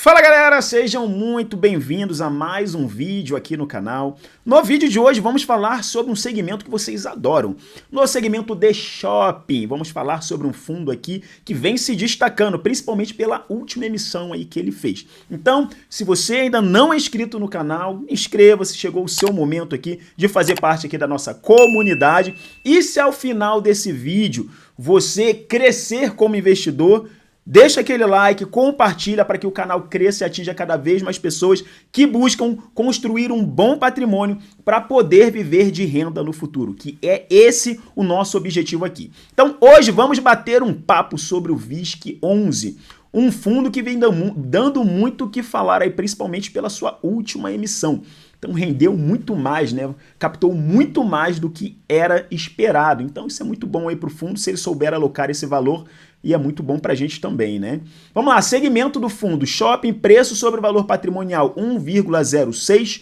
Fala galera, sejam muito bem-vindos a mais um vídeo aqui no canal. No vídeo de hoje vamos falar sobre um segmento que vocês adoram. No segmento de shopping, vamos falar sobre um fundo aqui que vem se destacando, principalmente pela última emissão aí que ele fez. Então, se você ainda não é inscrito no canal, inscreva-se, chegou o seu momento aqui de fazer parte aqui da nossa comunidade. E se ao final desse vídeo você crescer como investidor, deixa aquele like, compartilha para que o canal cresça e atinja cada vez mais pessoas que buscam construir um bom patrimônio para poder viver de renda no futuro, que é esse o nosso objetivo aqui. Então hoje vamos bater um papo sobre o VISC11, um fundo que vem dando muito o que falar aí, principalmente pela sua última emissão. Então rendeu muito mais, né? Captou muito mais do que era esperado. Então isso é muito bom aí para o fundo, se ele souber alocar esse valor, e é muito bom para a gente também, né? Vamos lá, segmento do fundo, shopping, preço sobre valor patrimonial 1,06,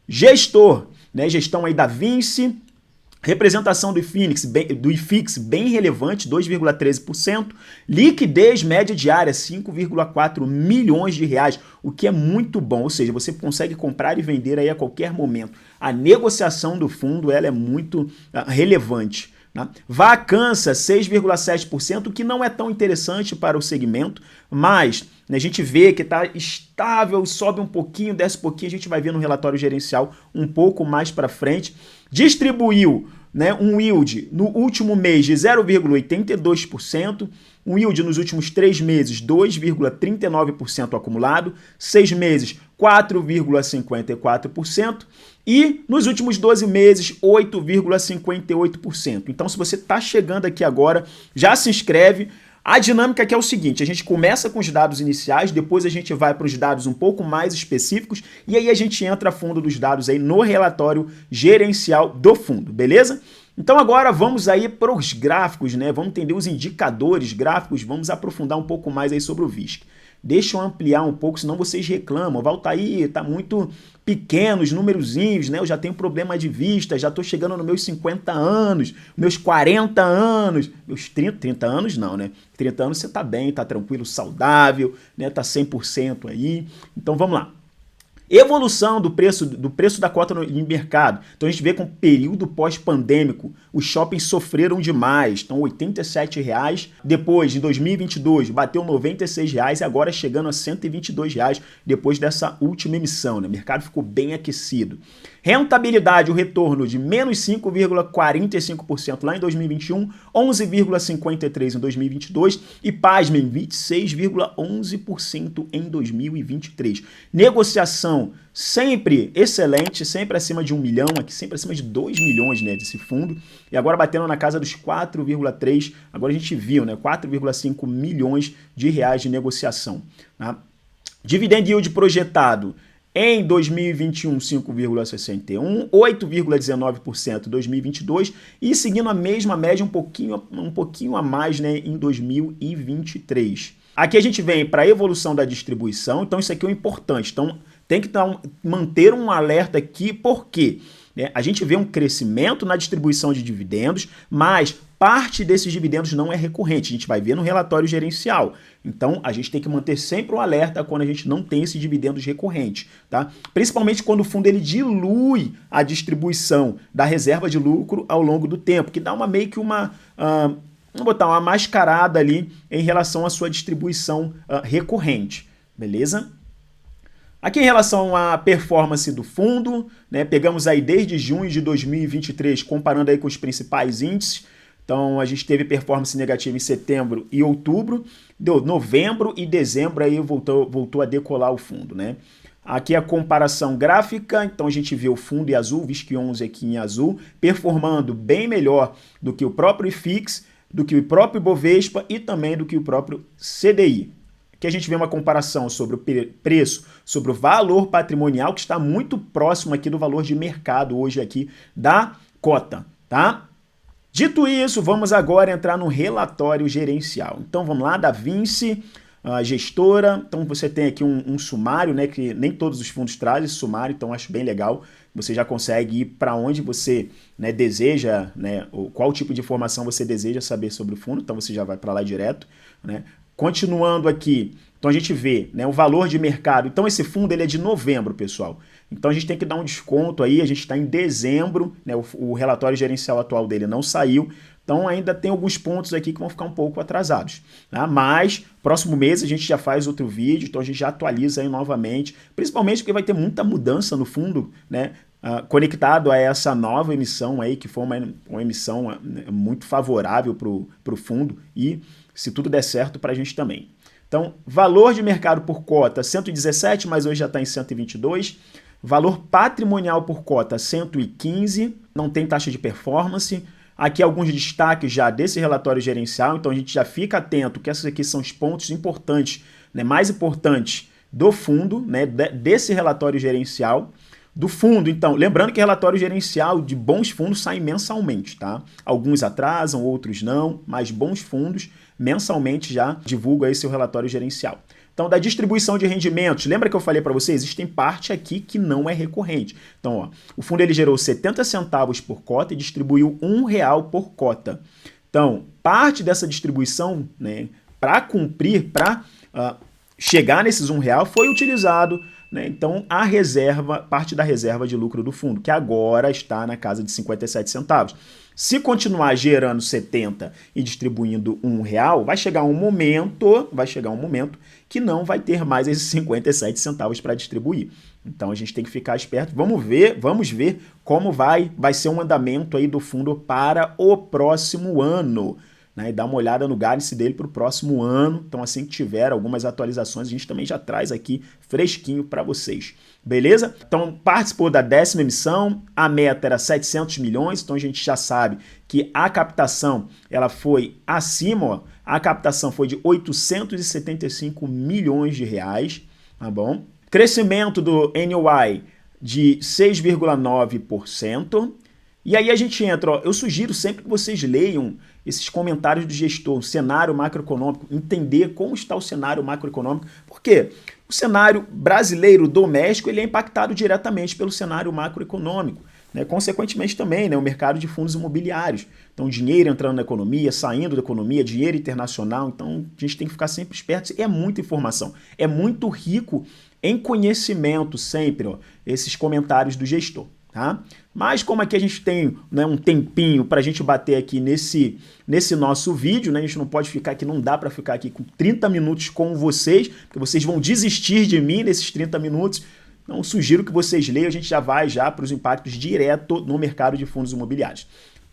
gestor, né? Gestão aí da Vinci, representação do IFIX bem relevante, 2,13%. Liquidez média diária, 5,4 milhões de reais, o que é muito bom. Ou seja, você consegue comprar e vender aí a qualquer momento. A negociação do fundo ela é muito relevante. Vacância 6,7%, o que não é tão interessante para o segmento, mas a gente vê que está estável, sobe um pouquinho, desce um pouquinho, a gente vai ver no relatório gerencial um pouco mais para frente. Distribuiu, né, um yield no último mês de 0,82%, um yield nos últimos 3 meses 2,39% acumulado, 6 meses 4,54% e nos últimos 12 meses 8,58%. Então se você está chegando aqui agora, já se inscreve. A dinâmica aqui é o seguinte, a gente começa com os dados iniciais, depois a gente vai para os dados um pouco mais específicos e aí a gente entra a fundo dos dados aí no relatório gerencial do fundo, beleza? Então agora vamos aí para os gráficos, né? Vamos entender os indicadores gráficos, vamos aprofundar um pouco mais aí sobre o VISC. Deixa eu ampliar um pouco, senão vocês reclamam. Valtair, tá muito pequeno os númerozinhos, né? Eu já tenho problema de vista, já tô chegando nos meus 50 anos, meus 40 anos, meus 30 anos não, né? 30 anos você tá bem, tá tranquilo, saudável, né? Tá 100% aí. Então vamos lá. Evolução do preço da cota em mercado. Então a gente vê que com o período pós-pandêmico, os shoppings sofreram demais. Estão R$ 87,00. Depois, em 2022, bateu R$ 96,00 e agora chegando a R$ 122,00 depois dessa última emissão, né? O mercado ficou bem aquecido. Rentabilidade, o retorno de menos 5,45% lá em 2021, 11,53% em 2022 e, pasmem, 26,11% em 2023. Negociação sempre excelente, sempre acima de 1 milhão, aqui sempre acima de 2 milhões, né, desse fundo, e agora batendo na casa dos 4,3, agora a gente viu, né, 4,5 milhões de reais de negociação. Tá? Dividend yield projetado em 2021, 5,61, 8,19% em 2022 e seguindo a mesma média um pouquinho a mais, né, em 2023. Aqui a gente vem para a evolução da distribuição, então isso aqui é o importante. Então tem que manter um alerta aqui, porque a gente vê um crescimento na distribuição de dividendos, mas parte desses dividendos não é recorrente, a gente vai ver no relatório gerencial. Então a gente tem que manter sempre um alerta quando a gente não tem esses dividendos recorrentes, tá? Principalmente quando o fundo ele dilui a distribuição da reserva de lucro ao longo do tempo, que dá meio que uma... vamos botar uma mascarada ali em relação à sua distribuição recorrente, beleza? Aqui em relação à performance do fundo, né, pegamos aí desde junho de 2023, comparando aí com os principais índices. Então a gente teve performance negativa em setembro e outubro, novembro e dezembro aí voltou a decolar o fundo, né? Aqui a comparação gráfica, então a gente vê o fundo em azul, VISC11 aqui em azul, performando bem melhor do que o próprio IFIX, do que o próprio Ibovespa e também do que o próprio CDI. Aqui a gente vê uma comparação sobre o preço, sobre o valor patrimonial, que está muito próximo aqui do valor de mercado hoje aqui da cota, tá? Dito isso, vamos agora entrar no relatório gerencial. Então vamos lá, da Vinci, a gestora. Então você tem aqui um sumário, né, que nem todos os fundos trazem esse sumário, então acho bem legal. Você já consegue ir para onde você, né, deseja, né, qual tipo de informação você deseja saber sobre o fundo, então você já vai para lá direto, né? Continuando aqui, então a gente vê, né, o valor de mercado. Então esse fundo ele é de novembro, pessoal. Então a gente tem que dar um desconto aí, a gente está em dezembro, né, o relatório gerencial atual dele não saiu, então ainda tem alguns pontos aqui que vão ficar um pouco atrasados. Tá? Mas próximo mês a gente já faz outro vídeo, então a gente já atualiza aí novamente, principalmente porque vai ter muita mudança no fundo, né? Conectado a essa nova emissão aí, que foi uma emissão muito favorável para o fundo e, se tudo der certo, para a gente também. Então, valor de mercado por cota 117, mas hoje já está em 122. Valor patrimonial por cota 115, não tem taxa de performance. Aqui alguns destaques já desse relatório gerencial, então a gente já fica atento que esses aqui são os pontos importantes, né, mais importantes do fundo, né, desse relatório gerencial. Do fundo, então, lembrando que relatório gerencial de bons fundos sai mensalmente, tá? Alguns atrasam, outros não, mas bons fundos mensalmente já divulgam aí seu relatório gerencial. Então, da distribuição de rendimentos, lembra que eu falei para você? Existem parte aqui que não é recorrente. Então, ó, o fundo ele gerou 70 centavos por cota e distribuiu R$1 por cota. Então, parte dessa distribuição, né, para cumprir, para chegar nesses R$1 foi utilizado, né, então a reserva, parte da reserva de lucro do fundo, que agora está na casa de 57 centavos. Se continuar gerando 70 e distribuindo R$1, vai chegar um momento que não vai ter mais esses 57 centavos para distribuir. Então a gente tem que ficar esperto. Vamos ver como vai ser um andamento aí do fundo para o próximo ano. Né, e dar uma olhada no guidance dele para o próximo ano. Então, assim que tiver algumas atualizações, a gente também já traz aqui fresquinho para vocês. Beleza? Então, participou da 10ª emissão, a meta era 700 milhões, então a gente já sabe que a captação ela foi acima, ó, a captação foi de 875 milhões de reais, tá bom? Crescimento do NOI de 6,9%. E aí a gente entra, ó, eu sugiro sempre que vocês leiam esses comentários do gestor, o cenário macroeconômico, entender como está o cenário macroeconômico. Por quê? O cenário brasileiro doméstico ele é impactado diretamente pelo cenário macroeconômico. Né? Consequentemente também, né, o mercado de fundos imobiliários. Então, dinheiro entrando na economia, saindo da economia, dinheiro internacional. Então, a gente tem que ficar sempre esperto. É muita informação. É muito rico em conhecimento sempre, ó, esses comentários do gestor. Tá? Mas como aqui a gente tem, né, um tempinho para a gente bater aqui nesse nosso vídeo, né, a gente não pode ficar aqui, não dá para ficar aqui com 30 minutos com vocês, porque vocês vão desistir de mim nesses 30 minutos. Então sugiro que vocês leiam, a gente já vai para os impactos direto no mercado de fundos imobiliários.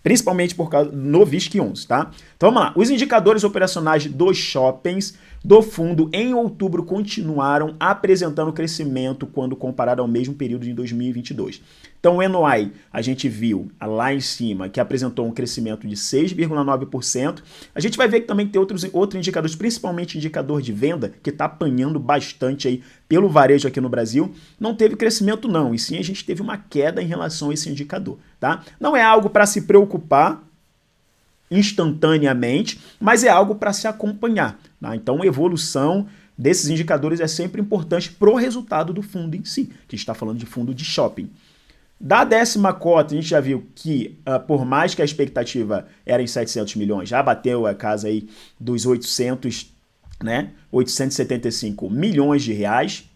Principalmente por causa no VISC11, tá? Então vamos lá. Os indicadores operacionais dos shoppings do fundo em outubro continuaram apresentando crescimento quando comparado ao mesmo período de 2022. Então o NOI, a gente viu lá em cima que apresentou um crescimento de 6,9%. A gente vai ver que também tem outros indicadores, principalmente indicador de venda, que está apanhando bastante aí pelo varejo aqui no Brasil. Não teve crescimento não, e sim a gente teve uma queda em relação a esse indicador, tá? Não é algo para se preocupar instantaneamente, mas é algo para se acompanhar. Tá? Então, a evolução desses indicadores é sempre importante para o resultado do fundo em si, que a gente está falando de fundo de shopping. Da 10ª cota, a gente já viu que, por mais que a expectativa era em 700 milhões, já bateu a casa aí dos 875 milhões de reais.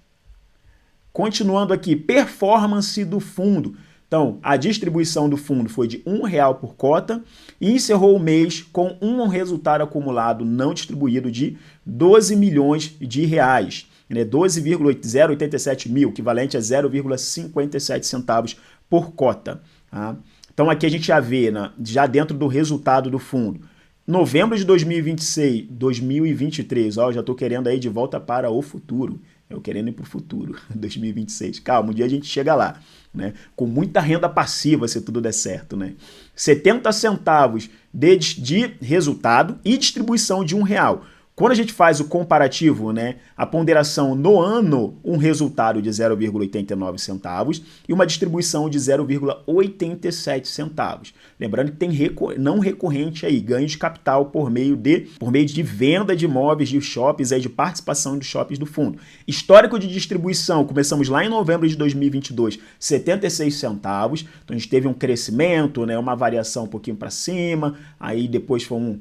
Continuando aqui, performance do fundo. Então, a distribuição do fundo foi de R$1 por cota e encerrou o mês com um resultado acumulado não distribuído de 12 milhões de reais. 12,087 mil, equivalente a 0,57 centavos por cota. Tá? Então, aqui a gente já vê, né, já dentro do resultado do fundo, novembro de 2023, ó, já estou querendo aí de volta para o futuro. Eu querendo ir para o futuro, 2026. Calma, um dia a gente chega lá, né? Com muita renda passiva, se tudo der certo, né? 70 centavos de resultado e distribuição de R$1. Quando a gente faz o comparativo, né, a ponderação no ano, um resultado de 0,89 centavos e uma distribuição de 0,87 centavos. Lembrando que tem não recorrente aí, ganho de capital por meio de venda de imóveis de shoppings, aí, de participação de shoppings do fundo. Histórico de distribuição, começamos lá em novembro de 2022, 76 centavos. Então a gente teve um crescimento, né, uma variação um pouquinho para cima, aí depois foi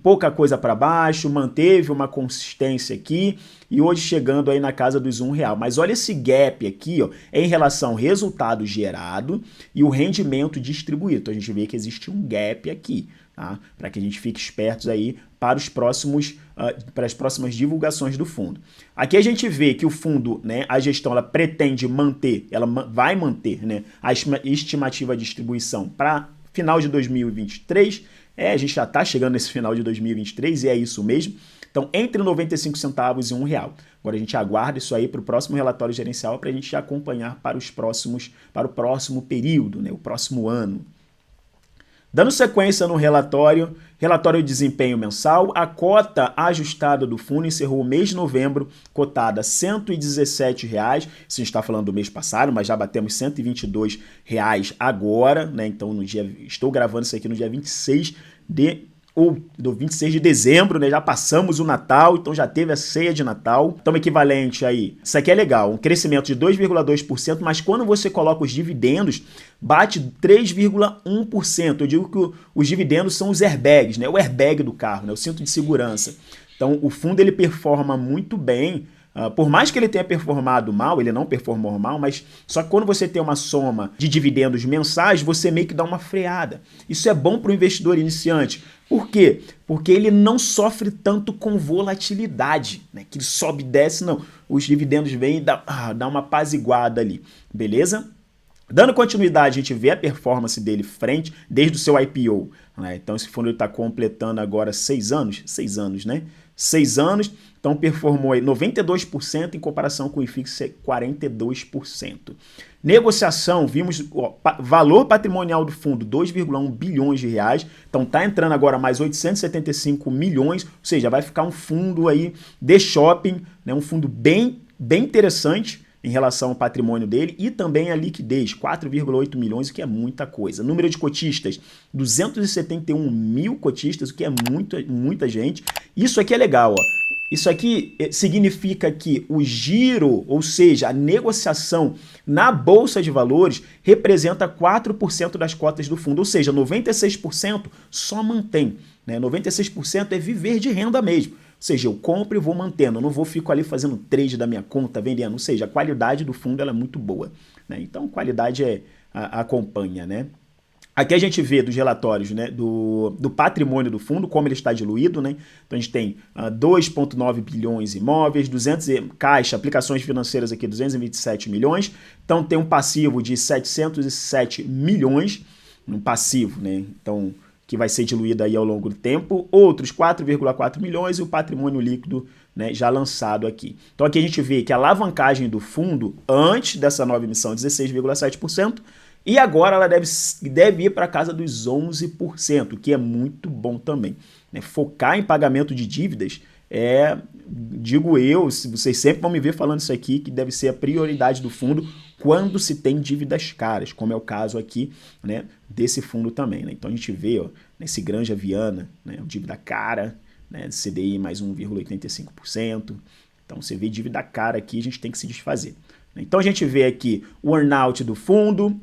pouca coisa para baixo, manteve manteve uma consistência aqui e hoje chegando aí na casa dos R$1. Mas olha esse gap aqui, ó, é em relação ao resultado gerado e o rendimento distribuído. Então a gente vê que existe um gap aqui, tá? Para que a gente fique espertos aí para os próximos, para as próximas divulgações do fundo. Aqui a gente vê que o fundo, né, a gestão ela pretende manter, ela vai manter, né, a estimativa de distribuição para final de 2023. A gente já está chegando nesse final de 2023 e é isso mesmo. Então, entre 95 centavos e R$1. Agora a gente aguarda isso aí para o próximo relatório gerencial para a gente acompanhar para o próximo período, né, o próximo ano. Dando sequência no relatório de desempenho mensal, a cota ajustada do fundo encerrou o mês de novembro, cotada R$ 117. Isso a gente está falando do mês passado, mas já batemos R$ 122 agora, né? Então, estou gravando isso aqui no dia 26 de dezembro, né? Já passamos o Natal, então já teve a ceia de Natal. Então, equivalente aí, isso aqui é legal, um crescimento de 2,2%, mas quando você coloca os dividendos, bate 3,1%. Eu digo que os dividendos são os airbags, né? O airbag do carro, né? O cinto de segurança. Então, o fundo ele performa muito bem. Por mais que ele tenha performado mal, ele não performou mal, mas só que quando você tem uma soma de dividendos mensais, você meio que dá uma freada. Isso é bom para o investidor iniciante. Por quê? Porque ele não sofre tanto com volatilidade, né? Que ele sobe e desce, não. Os dividendos vêm e dá uma apaziguada ali, beleza? Dando continuidade, a gente vê a performance dele frente desde o seu IPO, né? Então esse fundo está completando agora 6 anos, 6 anos, né? 6 anos, então performou aí 92% em comparação com o IFIX 42%. Negociação, vimos valor patrimonial do fundo, 2,1 bilhões de reais, então tá entrando agora mais 875 milhões, ou seja, vai ficar um fundo aí de shopping, né? Um fundo bem interessante em relação ao patrimônio dele e também a liquidez, 4,8 milhões, o que é muita coisa. Número de cotistas, 271 mil cotistas, o que é muita gente. Isso aqui é legal, ó. Isso aqui significa que o giro, ou seja, a negociação na Bolsa de Valores representa 4% das cotas do fundo, ou seja, 96% só mantém, né? 96% é viver de renda mesmo. Ou seja, eu compro e vou mantendo, eu não vou ficar ali fazendo trade da minha conta, vendendo. Ou seja, a qualidade do fundo ela é muito boa, né? Então, qualidade acompanha, né? Aqui a gente vê dos relatórios, né, do patrimônio do fundo, como ele está diluído, né? Então a gente tem 2,9 bilhões imóveis, 200 caixa, aplicações financeiras aqui, 227 milhões. Então tem um passivo de 707 milhões, um passivo, né? Então, que vai ser diluído aí ao longo do tempo, outros 4,4 milhões e o patrimônio líquido, né, já lançado aqui. Então aqui a gente vê que a alavancagem do fundo, antes dessa nova emissão, 16,7%, e agora ela deve ir para casa dos 11%, que é muito bom também, né? Focar em pagamento de dívidas digo eu, vocês sempre vão me ver falando isso aqui, que deve ser a prioridade do fundo quando se tem dívidas caras, como é o caso aqui, né, desse fundo também, né? Então a gente vê, ó, nesse Granja Viana, né, dívida cara, né, CDI mais 1,85%. Então você vê dívida cara aqui, a gente tem que se desfazer, né? Então a gente vê aqui o earnout do fundo.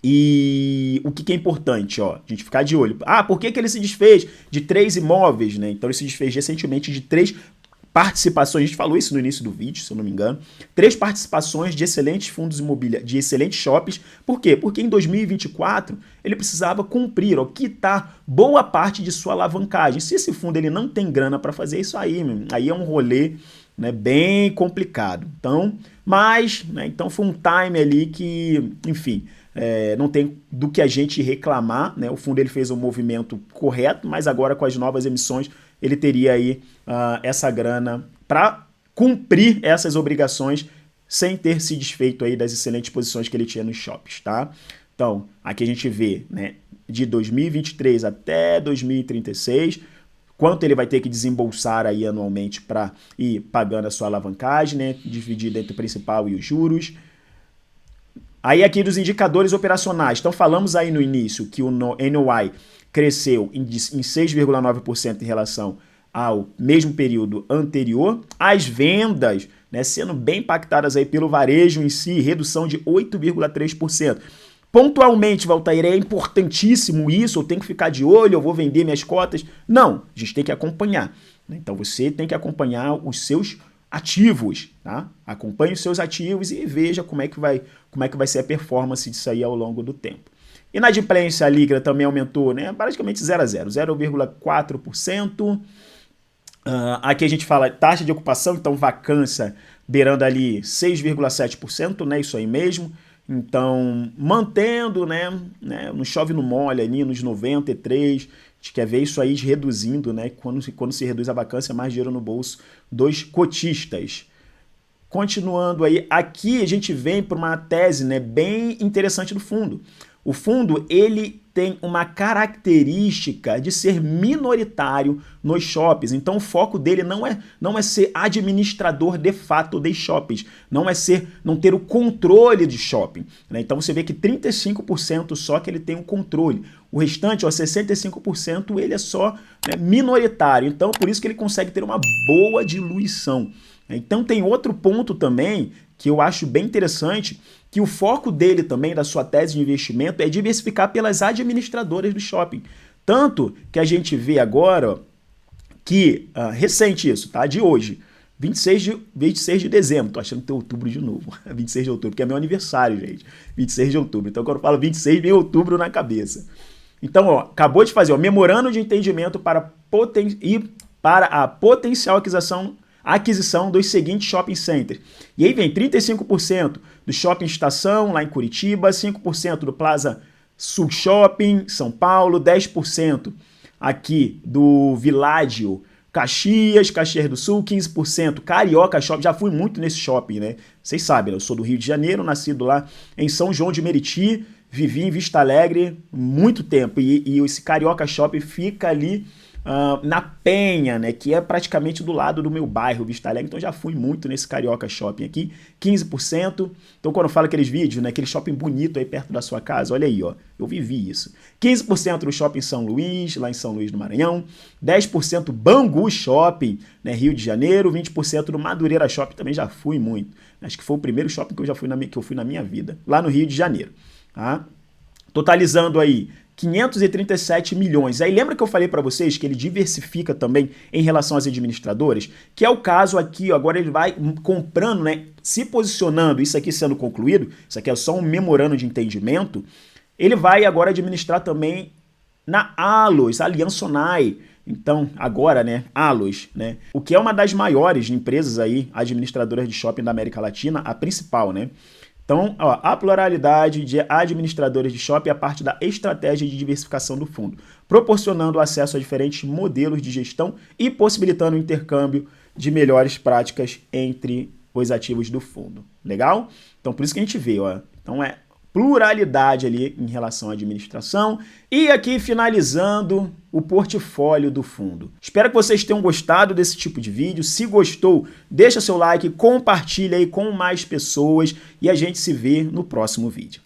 E o que é importante, ó, a gente ficar de olho. Por que ele se desfez de 3 imóveis, né? Então ele se desfez recentemente de 3 participações, a gente falou isso no início do vídeo, se eu não me engano, 3 participações de excelentes fundos imobiliários, de excelentes shoppings. Por quê? Porque em 2024 ele precisava cumprir, ó, quitar boa parte de sua alavancagem. Se esse fundo ele não tem grana para fazer isso aí é um rolê, né, bem complicado. Então, então foi um time ali que, enfim, não tem do que a gente reclamar, né? O fundo ele fez um movimento correto, mas agora com as novas emissões ele teria aí essa grana para cumprir essas obrigações sem ter se desfeito aí das excelentes posições que ele tinha nos shops, tá? Então, aqui a gente vê, né, de 2023 até 2036, quanto ele vai ter que desembolsar aí anualmente para ir pagando a sua alavancagem, né, dividida entre o principal e os juros. Aí aqui dos indicadores operacionais, então falamos aí no início que o NOI cresceu em 6,9% em relação ao mesmo período anterior. As vendas, né, sendo bem impactadas aí pelo varejo em si, redução de 8,3%. Pontualmente, Valtair, é importantíssimo isso, eu tenho que ficar de olho, eu vou vender minhas cotas. Não, a gente tem que acompanhar. Então você tem que acompanhar os seus ativos, tá? Acompanhe os seus ativos e veja como é que vai ser a performance disso aí ao longo do tempo. Inadimplência líquida também aumentou, né? Praticamente 0 a 0, 0,4%. Aqui a gente fala taxa de ocupação, então vacância beirando ali 6,7%, né? Isso aí mesmo. Então, mantendo, né? Não chove, não molha ali nos 93%. A gente quer ver isso aí reduzindo, né? Quando se reduz a vacância, mais dinheiro no bolso dos cotistas. Continuando aí, aqui a gente vem para uma tese, né, bem interessante do fundo. O fundo, ele tem uma característica de ser minoritário nos shoppings. Então o foco dele não é ser administrador de fato de shoppings, não ter o controle de shopping, né? Então você vê que 35% só que ele tem o controle. O restante, ó, 65%, ele é só, né, minoritário. Então por isso que ele consegue ter uma boa diluição. Então tem outro ponto também que eu acho bem interessante, que o foco dele também, da sua tese de investimento, é diversificar pelas administradoras do shopping. Tanto que a gente vê agora que, recente isso, tá? De hoje, 26 de dezembro, tô achando que tem outubro de novo, 26 de outubro, porque é meu aniversário, gente, 26 de outubro. Então quando eu falo 26, vem outubro na cabeça. Então, ó, acabou de fazer, ó, memorando de entendimento para a potencial aquisição dos seguintes shopping centers. E aí vem 35% do Shopping Estação, lá em Curitiba, 5% do Plaza Sul Shopping, São Paulo, 10% aqui do Világio Caxias do Sul, 15% Carioca Shopping. Já fui muito nesse shopping, né? Vocês sabem, né? Eu sou do Rio de Janeiro, nascido lá em São João de Meriti, vivi em Vista Alegre muito tempo. E esse Carioca Shopping fica ali na Penha, né, que é praticamente do lado do meu bairro, Vista Alegre. Então já fui muito nesse Carioca Shopping aqui, 15%. Então quando eu falo aqueles vídeos, né, aquele shopping bonito aí perto da sua casa, olha aí, ó, eu vivi isso. 15% do Shopping São Luís, lá em São Luís do Maranhão, 10% Bangu Shopping, né, Rio de Janeiro, 20% do Madureira Shopping, também já fui muito. Acho que foi o primeiro shopping que eu fui na minha vida, lá no Rio de Janeiro, tá? Totalizando aí 537 milhões. Aí lembra que eu falei para vocês que ele diversifica também em relação às administradoras? Que é o caso aqui, ó, agora ele vai comprando, né, se posicionando, isso aqui sendo concluído, isso aqui é só um memorando de entendimento, ele vai agora administrar também na Allos, Aliança Sonai. Então, agora, né, Allos, né, o que é uma das maiores empresas aí, administradoras de shopping da América Latina, a principal, né? Então, ó, a pluralidade de administradores de shopping é parte da estratégia de diversificação do fundo, proporcionando acesso a diferentes modelos de gestão e possibilitando o intercâmbio de melhores práticas entre os ativos do fundo. Legal? Então, por isso que a gente vê, ó, então é pluralidade ali em relação à administração. E aqui finalizando o portfólio do fundo. Espero que vocês tenham gostado desse tipo de vídeo. Se gostou, deixa seu like, compartilha aí com mais pessoas e a gente se vê no próximo vídeo.